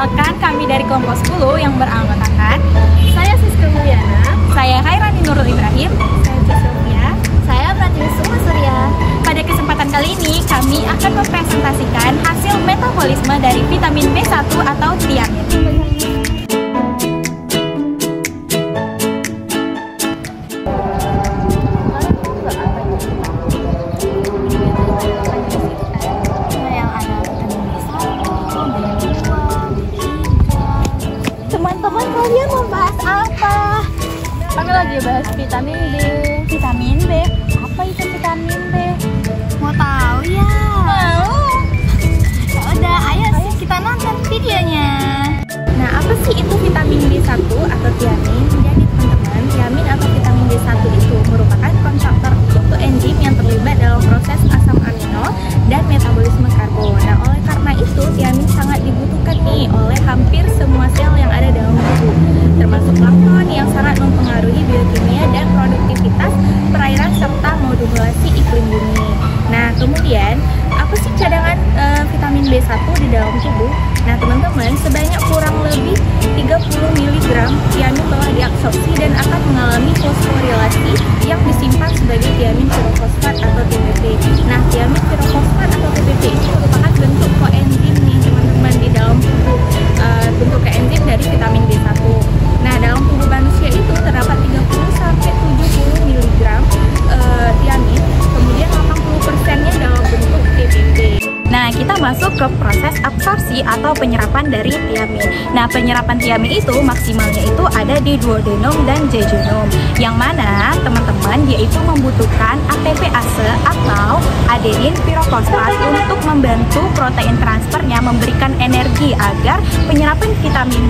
Perkenalkan, kami dari kelompok 10 yang beranggotakan Saya Siska Mulyana, saya Khairani Nurul Ibrahim, saya Sofia, saya Pratiwi Sukma Surya. Pada kesempatan kali ini, kami akan mempresentasikan hasil metabolisme dari vitamin B1 atau tiamin. Teman-teman, kalian membahas apa? Kami lagi bahas vitamin B. Vitamin B? Apa itu vitamin B? Mau tahu ya? Mau. Ya udah, ayo kita nonton videonya. Nah, apa sih itu vitamin B1 atau tiamin? Jadi teman-teman, tiamin atau vitamin B1 itu merupakan kontraktor untuk enzim yang terlibat dalam proses asam amino dan metabolisme karbon. Nah, oleh karena itu, tiamin sangat dibutuhkan nih oleh hampir semua sel yang ada dalam tubuh, termasuk plankton yang sangat mempengaruhi biokimia dan produktivitas perairan serta modulasi iklim bumi. Nah, kemudian apa sih cadangan vitamin B1 di dalam tubuh? Nah, teman-teman, sebanyak kurang lebih 30 mg tiamin telah diabsorpsi dan akan mengalami fosforilasi yang disimpan sebagai tiamin pirofosfat atau TPP. Nah, tiamin pirofosfat atau TPP ini merupakan bentuk koenzim nih, teman-teman, di dalam tubuh. Bentuk koenzim dari vitamin B1. Nah, dalam tubuh manusia itu terdapat 30 sampai 70 mg tiamin, kemudian 80%-nya dalam bentuk TPP. Nah, kita masuk ke proses absorpsi atau penyerapan dari tiamin. Nah, penyerapan tiamin itu maksimalnya itu ada di duodenum dan jejunum, yang mana teman-teman dia itu membutuhkan ATPase atau adenin pirofosfat untuk membantu protein transfernya memberikan energi agar penyerapan vitamin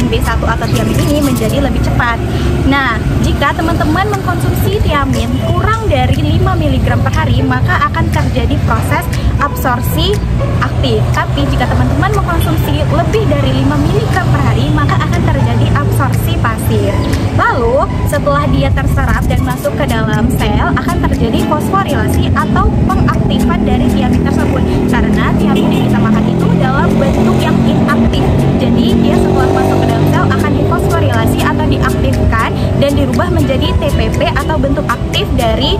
B1 atau tiamin ini menjadi lebih cepat. Nah, jika teman-teman mengkonsumsi tiamin kurang dari 5 mg per hari, maka akan terjadi proses absorpsi aktif. Tapi jika teman-teman mengkonsumsi lebih dari 5 mg per hari, maka akan terjadi absorpsi pasif. Lalu setelah dia terserap dan masuk ke dalam sel, akan terjadi fosforilasi atau pengaktifan dari tiamin tersebut. Karena tiamin yang kita makan itu dalam bentuk yang inaktif, jadi dia setelah masuk ke dalam sel akan difosforilasi atau diaktifkan dan dirubah menjadi TPP atau bentuk aktif dari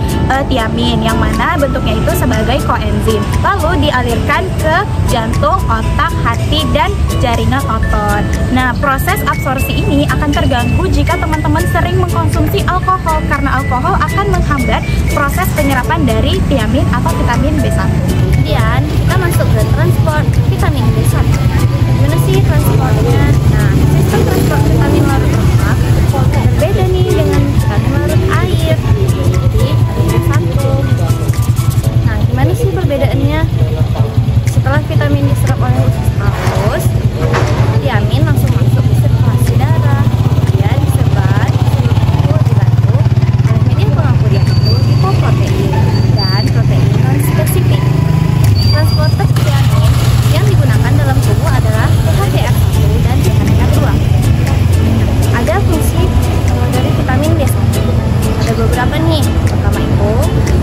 tiamin, yang mana bentuknya itu sebagai koenzim. Lalu dialirkan ke jantung, otak, hati, dan jaringan otot. Nah, proses absorpsi ini akan terganggu jika teman-teman sering mengkonsumsi alkohol, karena alkohol akan menghambat proses penyerapan dari tiamin atau vitamin B1. Kemudian kita masuk ke transport vitamin B1. Gimana sih transportnya? Nah, sistem transport vitamin larut lemak berbeda nih dengan vitamin larut air. Jadi ada satu. Nah, gimana sih perbedaannya? Setelah vitamin diserap oleh usus halus, tiamin langsung masuk ke sirkulasi darah. Dia disebar di seluruh tubuh dibantu oleh media pengampur yaitu lipoprotein dan protein non-spesifik. Transporter tiamin yang digunakan dalam tubuh adalah PHTR1 dan PHTR2. Ada fungsi dari vitamin B1. Ada beberapa nih. Pertama itu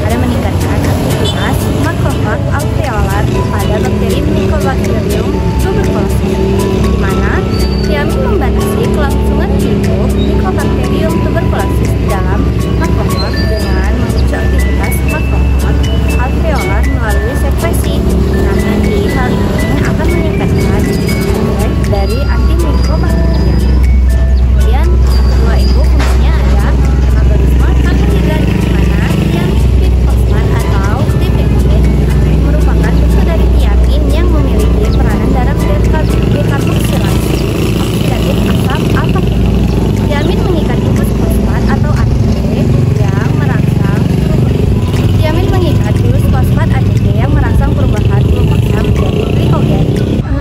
ada meningkatkan aktivitas makrofag alveolar pada bakteri Mycobacterium tuberculosis, di mana tiamin membatasi kelangsungan hidup Mycobacterium tuberculosis di dalam makrofag dengan memicu aktivitas makrofag alveolar melalui sekresi. Nah, nanti hal ini akan meningkatkan efek dari antimikrobakteria. Kemudian kedua itu fungsinya ada metabolisme karbohidrat, di mana tiamin pirofosfat atau TPP merupakan bentuk dari tiamin yang memiliki peranan dalam dekarboksilasi oksidatif asam alfa keton. Tiamin mengikati fosfat atau ATP yang merangsang tiamin mengikat fosfat ATP yang merangsang perubahan glukosnya menjadi glikogen.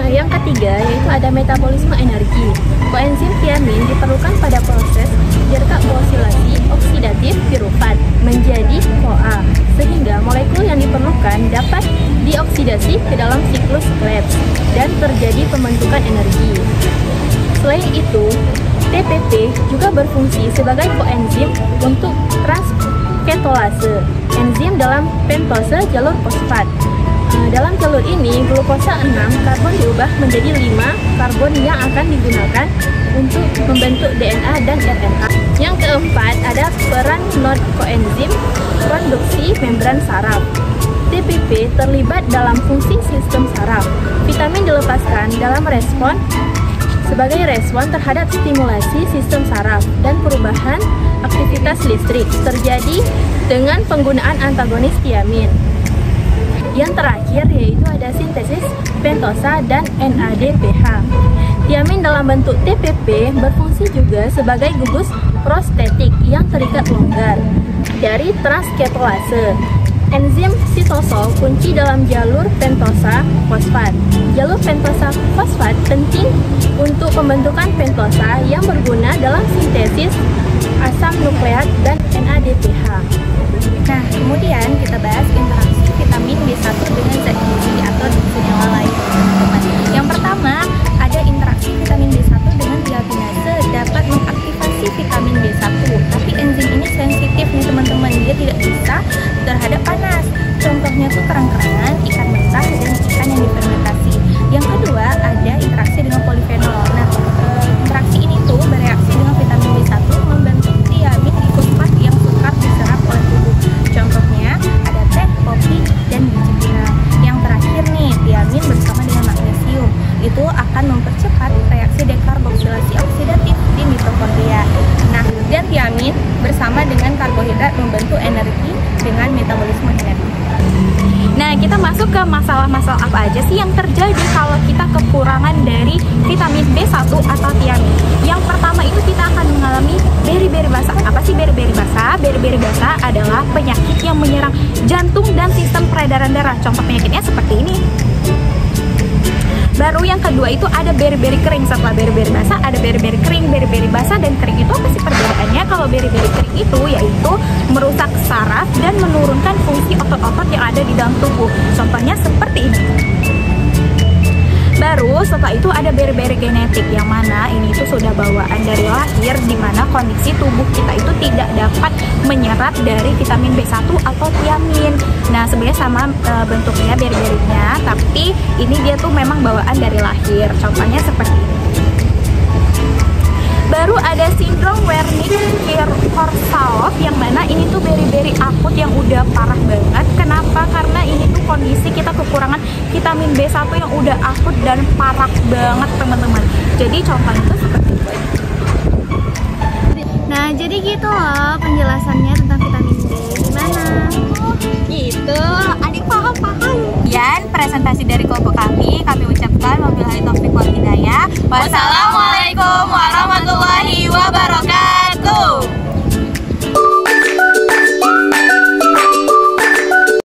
Yang ketiga yaitu ada metabolisme energi. Koenzim tiamin diperlukan pada proses dekarboksilasi oksidatif pirufat menjadi CoA, sehingga molekul yang diperlukan dapat dioksidasi ke dalam siklus Krebs dan terjadi pembentukan energi. Selain itu, TPP juga berfungsi sebagai koenzim untuk transketolase, enzim dalam pentose jalur fosfat. Dalam jalur ini, glukosa 6 karbon diubah menjadi 5 karbon yang akan digunakan untuk membentuk DNA dan RNA. Yang keempat, ada peran non koenzim produksi membran saraf. TPP terlibat dalam fungsi sistem saraf. Vitamin dilepaskan dalam respon sebagai respon terhadap stimulasi sistem saraf dan perubahan aktivitas listrik terjadi dengan penggunaan antagonis tiamin. Yang terakhir yaitu ada sintesis pentosa dan NADPH. Tiamin dalam bentuk TPP berfungsi juga sebagai gugus prostetik yang terikat longgar dari transketolase. Enzim sitosol kunci dalam jalur pentosa fosfat. Jalur pentosa fosfat penting untuk pembentukan pentosa yang berguna dalam sintesis asam nukleat dan NADPH. Nah, kemudian kita bahas interaksi vitamin B1 dengan zat gizi atau senyawa lain. Yang pertama, ada interaksi vitamin B1 dengan diabinase dapat mengaktifasi vitamin B1. Tapi enzim ini sensitif nih teman-teman, dia tidak bisa terhadap panas. Contohnya tuh kerang-kerangan, ikan mentah, dan ikan yang difermentasi. Yang kedua, ada interaksi dengan polifenol. Nah, interaksi ini tuh bereaksi dengan vitamin B1 membentuk tiamin difosfat yang sukar diserap oleh tubuh. Contohnya ada teh, kopi, dan biji bira. Yang terakhir nih, tiamin bersama dengan magnesium itu akan mempercepat reaksi dekarboksilasi oksidatif di mitokondria. Nah, dan tiamin bersama dengan karbohidrat membentuk energi dengan metabolisme energi. Nah, kita masuk ke masalah-masalah apa aja sih yang terjadi kalau kita kekurangan dari vitamin B1 atau tiamin. Yang pertama itu kita akan mengalami beri-beri basah. Apa sih beri-beri basah? Beri-beri basah adalah penyakit yang menyerang jantung dan sistem peredaran darah. Contoh penyakitnya seperti ini. Baru yang kedua itu ada beri-beri kering. Setelah beri-beri basah ada beri-beri kering. Beri-beri basah dan kering itu apa sih perbedaannya? Kalau beri-beri kering itu yaitu merusak saraf dan menurunkan fungsi otot-otot yang ada di dalam tubuh. Contohnya seperti ini. Baru setelah itu ada beri-beri genetik, yang mana ini itu sudah bawaan dari lahir, di mana kondisi tubuh kita itu tidak dapat menyerap dari vitamin B1 atau tiamin. Nah, sebenarnya sama bentuknya beri-berinya, tapi ini dia tuh memang bawaan dari lahir. Contohnya seperti ini. Baru ada sindrom Wernicke-Korsakoff, yang mana ini tuh beri-beri akut yang udah parah banget. Kenapa? Karena ini tuh kondisi kita kekurangan vitamin B1 yang udah akut dan parah banget teman-teman. Jadi contohnya itu seperti itu. Nah, jadi gitu loh penjelasannya tentang vitamin B. Gimana? Gitu, adik paham-paham. Dan presentasi dari kelompok kami ucapkan wabillahi taufiq wal hidayah. Wassalamualaikum warahmatullahi wabarakatuh.